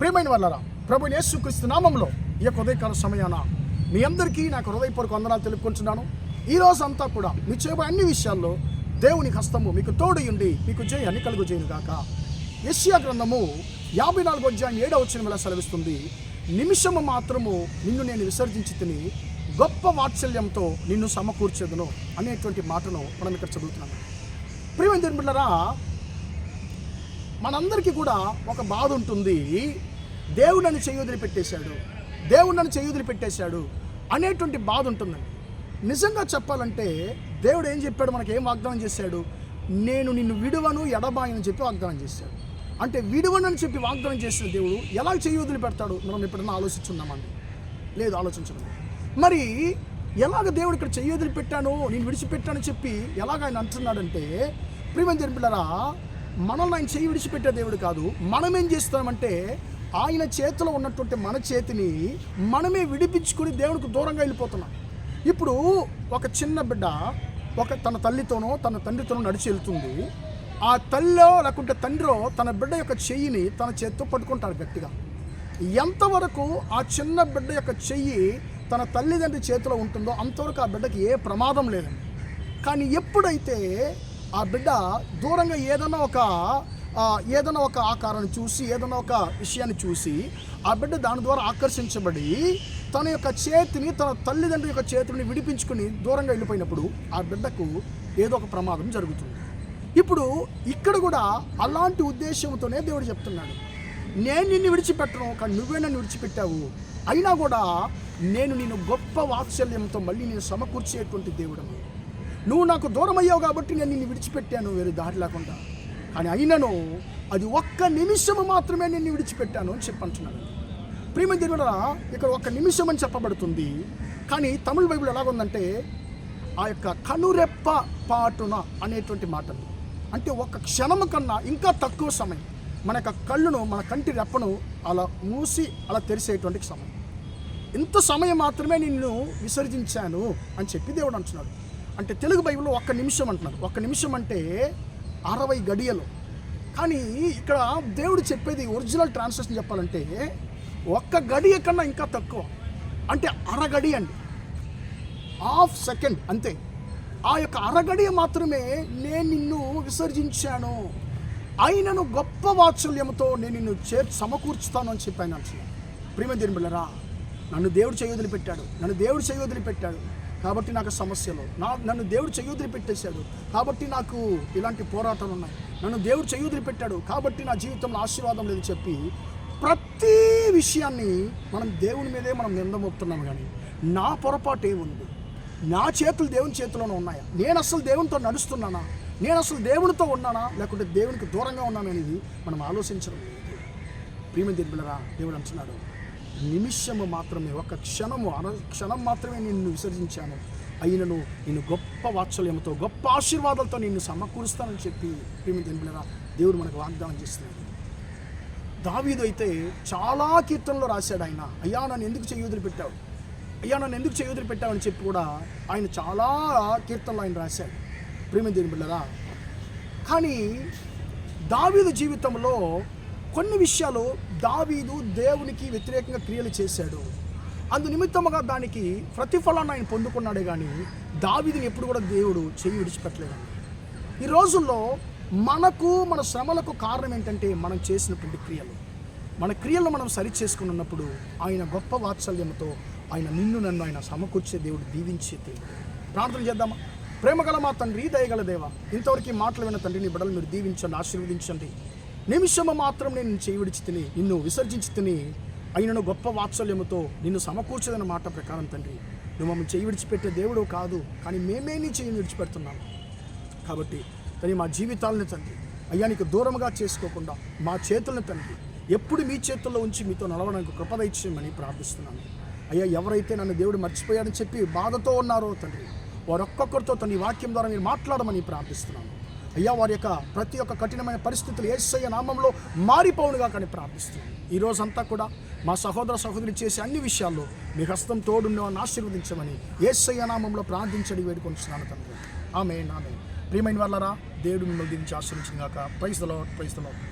ప్రియమైన వాళ్ళరా, ప్రభు యేసుక్రీస్తు నామములో ఈ యొక్క ఉదయకాల సమయాన మీ అందరికీ నాకు హృదయపూర్వక వందనాలు తెలుపుకుంటున్నాను. ఈరోజు అంతా కూడా మీ చేయబోయే అన్ని విషయాల్లో దేవుని హస్తము మీకు తోడయుండి మీకు జయాన్ని కలుగు చేయను గాక. యెషయా గ్రంథము 54వ అధ్యాయం 7వ వచనం సెలవిస్తుంది, నిమిషము మాత్రము నిన్ను నేను విసర్జించి తిని గొప్ప వాత్సల్యంతో నిన్ను సమకూర్చెదను అనేటువంటి మాటను మనం ఇక్కడ చదువుతున్నాం. ప్రియమైన దేవుని బిడ్డలారా, మనందరికీ కూడా ఒక బాధ ఉంటుంది. దేవుడు నన్ను చెయ్యి పెట్టేశాడు అనేటువంటి బాధ ఉంటుందండి. నిజంగా చెప్పాలంటే దేవుడు ఏం చెప్పాడు, మనకి ఏం వాగ్దానం చేశాడు? నేను నిన్ను విడువను ఎడబాయని చెప్పి వాగ్దానం చేశాడు. అంటే విడువనని చెప్పి వాగ్దానం చేసిన దేవుడు ఎలా చెయ్యి వదిలిపెడతాడు? మనం ఎప్పుడన్నా ఆలోచించున్నామండి? లేదు, ఆలోచించడం. మరి ఎలాగ దేవుడు ఇక్కడ చెయ్యి వదిలిపెట్టాను, నేను విడిచిపెట్టానని చెప్పి ఎలాగ ఆయన అంటున్నాడంటే, ప్రియమైన దేవుని బిడ్డలారా, మనల్ని ఆయన చెయ్యి విడిచిపెట్టే దేవుడు కాదు. మనం ఏం చేస్తామంటే ఆయన చేతిలో ఉన్నటువంటి మన చేతిని మనమే విడిపించుకొని దేవునికి దూరంగా వెళ్ళిపోతున్నాం. ఇప్పుడు ఒక చిన్న బిడ్డ తన తల్లితోనో తన తండ్రితోనో నడిచి వెళ్తుంది. ఆ తల్లో లేకుంటే తండ్రిలో తన బిడ్డ యొక్క చెయ్యిని తన చేతితో పట్టుకుంటాడు గట్టిగా. ఎంతవరకు ఆ చిన్న బిడ్డ యొక్క చెయ్యి తన తల్లిదండ్రి చేతిలో ఉంటుందో అంతవరకు ఆ బిడ్డకి ఏ ప్రమాదం లేదండి. కానీ ఎప్పుడైతే ఆ బిడ్డ దూరంగా ఏదైనా ఒక ఆకారాన్ని చూసి, ఏదైనా ఒక విషయాన్ని చూసి ఆ బిడ్డ దాని ద్వారా ఆకర్షించబడి తన యొక్క చేతిని, తన తల్లిదండ్రుల యొక్క చేతిని విడిపించుకుని దూరంగా వెళ్ళిపోయినప్పుడు ఆ బిడ్డకు ఏదో ఒక ప్రమాదం జరుగుతుంది. ఇప్పుడు ఇక్కడ కూడా అలాంటి ఉద్దేశంతోనే దేవుడు చెప్తున్నాడు, నేను నిన్ను విడిచిపెట్టను, కానీ నువ్వే నన్ను విడిచిపెట్టావు, అయినా కూడా నేను నిన్ను గొప్ప వాత్సల్యంతో మళ్ళీ నేను సమకూర్చేటువంటి దేవుడను. నువ్వు నాకు దూరం అయ్యావు కాబట్టి నేను నిన్ను విడిచిపెట్టాను వేరే దారి లేకుండా, కానీ అయినను అది ఒక్క నిమిషము మాత్రమే నిన్ను విడిచిపెట్టాను అని చెప్పంటున్నాను. ప్రియమైన దేవుడా, ఇక్కడ ఒక్క నిమిషం అని చెప్పబడుతుంది. కానీ తమిళ బైబిల్ ఎలాగుందంటే ఆ యొక్క కనురెప్ప పాటున అనేటువంటి మాటలు, అంటే ఒక క్షణము కన్నా ఇంకా తక్కువ సమయం మన యొక్క కళ్ళును, మన కంటి రెప్పను అలా మూసి అలా తెరిసేటువంటి సమయం. ఇంత సమయం మాత్రమే నిన్ను విసర్జించాను అని చెప్పి దేవుడు అంటున్నాడు. అంటే తెలుగు బైబిల్లో ఒక్క నిమిషం అంటున్నారు. ఒక్క నిమిషం అంటే 60 గడియలు. కానీ ఇక్కడ దేవుడు చెప్పేది ఒరిజినల్ ట్రాన్స్లేషన్ చెప్పాలంటే ఒక్క గడియ కన్నా ఇంకా తక్కువ, అంటే అరగడి అండి, హాఫ్ సెకండ్ అంతే. ఆ యొక్క అరగడియ మాత్రమే నేను నిన్ను విసర్జించాను, అయినను గొప్ప వాత్సల్యంతో నేను నిన్ను సమకూర్చుతాను అని చెప్పి ఆయన అంటున్నాను. ప్రియమైన దేవుని బిడ్డలారా, నన్ను దేవుడు చెయ్యి వదిలిపెట్టాడు కాబట్టి నాకు సమస్యలు, నన్ను దేవుడు చెయ్యి వదిలిపెట్టేశాడు కాబట్టి నాకు ఇలాంటి పోరాటాలు ఉన్నాయి, నన్ను దేవుడు చెయ్యి వదిలిపెట్టాడు కాబట్టి నా జీవితంలో ఆశీర్వాదం లేదు చెప్పి ప్రతి విషయాన్ని మనం దేవుని మీదే మనం నిందమొప్పుతున్నాం. కానీ నా పొరపాటు ఏముంది? నా చేతులు దేవుని చేతిలోనే ఉన్నాయా? నేను అసలు దేవునితో నడుస్తున్నానా? నేను అసలు దేవునితో ఉన్నానా లేకుంటే దేవునికి దూరంగా ఉన్నాను అనేది మనం ఆలోచించడం. ప్రియమైన దేవుని బిడ్డలారా, దేవుడు అంటున్నాడు, నిమిషము మాత్రమే, ఒక క్షణం మాత్రమే నిన్ను విసర్జించాను, అయినను నిన్ను గొప్ప వాత్సల్యంతో గొప్ప ఆశీర్వాదాలతో నిన్ను సమకూరుస్తానని చెప్పి ప్రియమైన దేవుని బిడ్డలారా దేవుడు మనకు వాగ్దానం చేస్తున్నాడు. దావీదు అయితే చాలా కీర్తనలో రాశాడు ఆయన, అయ్యా నన్ను ఎందుకు చెయ్యి వదిలిపెట్టావు అని చెప్పి కూడా ఆయన చాలా కీర్తనలు ఆయన రాశాడు. ప్రియమైన దేవుని బిడ్డలారా, కానీ దావీదు జీవితంలో కొన్ని విషయాలు దావీదు దేవునికి వ్యతిరేకంగా క్రియలు చేశాడు, అందు నిమిత్తముగా దానికి ప్రతిఫలాన్ని ఆయన పొందుకున్నాడే కానీ దావీదుని ఎప్పుడు కూడా దేవుడు చెయ్యి విడిచిపెట్టలేదండి. ఈ రోజుల్లో మనకు మన శ్రమలకు కారణం ఏంటంటే మనం చేసినటువంటి క్రియలు. మన క్రియలను మనం సరి చేసుకుని ఉన్నప్పుడు ఆయన గొప్ప వాత్సల్యంతో ఆయన నన్ను ఆయన సమకూర్చే దేవుడు, దీవించే దేవుడు. ప్రార్థన చేద్దామా? ప్రేమగల మా తండ్రి, దయగల దేవ, ఇంతవరకు మాటలు విన్న తండ్రి, నీ బిడ్డలు మీరు దీవించండి, ఆశీర్వదించండి. నిమిషము మాత్రం నేను చెయ్యి విడిచి తిని, నిన్ను విసర్జించి తిని, అయినను గొప్ప వాత్సల్యముతో నిన్ను సమకూర్చదన్న మాట ప్రకారం తండ్రి, నువ్వు మమ్మల్ని చెయ్యి విడిచిపెట్టే దేవుడు కాదు, కానీ మేమే నీ చెయ్యి విడిచిపెడుతున్నాము. కాబట్టి తండ్రి, మా జీవితాలను తండ్రి అయ్యా నీకు దూరంగా చేసుకోకుండా మా చేతులను తండ్రి ఎప్పుడు మీ చేతుల్లో ఉంచి మీతో నడవడానికి కృప దయచేయమని ప్రార్థిస్తున్నాను. అయ్యా, ఎవరైతే నన్ను దేవుడు మర్చిపోయాడని చెప్పి బాధతో ఉన్నారో తండ్రి, వారొక్కొక్కరితో తండ్రి వాక్యం ద్వారా మీరు మాట్లాడమని ప్రార్థిస్తున్నాను. అయ్యా, వారి యొక్క ప్రతి ఒక్క కఠినమైన పరిస్థితులు యేసయ్య నామంలో మారిపోవునుగా కానీ ప్రార్థిస్తున్నాను. ఈ రోజంతా కూడా మా సహోదర సహోదరులు చేసే అన్ని విషయాల్లో మీ హస్తం తోడున్నవాన్ని ఆశీర్వదించమని యేసయ్య నామంలో ప్రార్థించడి వేడుకొంటున్నాను తండ్రి. ఆమేన్. ప్రియమైన వాళ్ళరా, దేవుడు మిమ్మల్ని దీవించి ఆశీర్వదించుగాక. Praise the lord.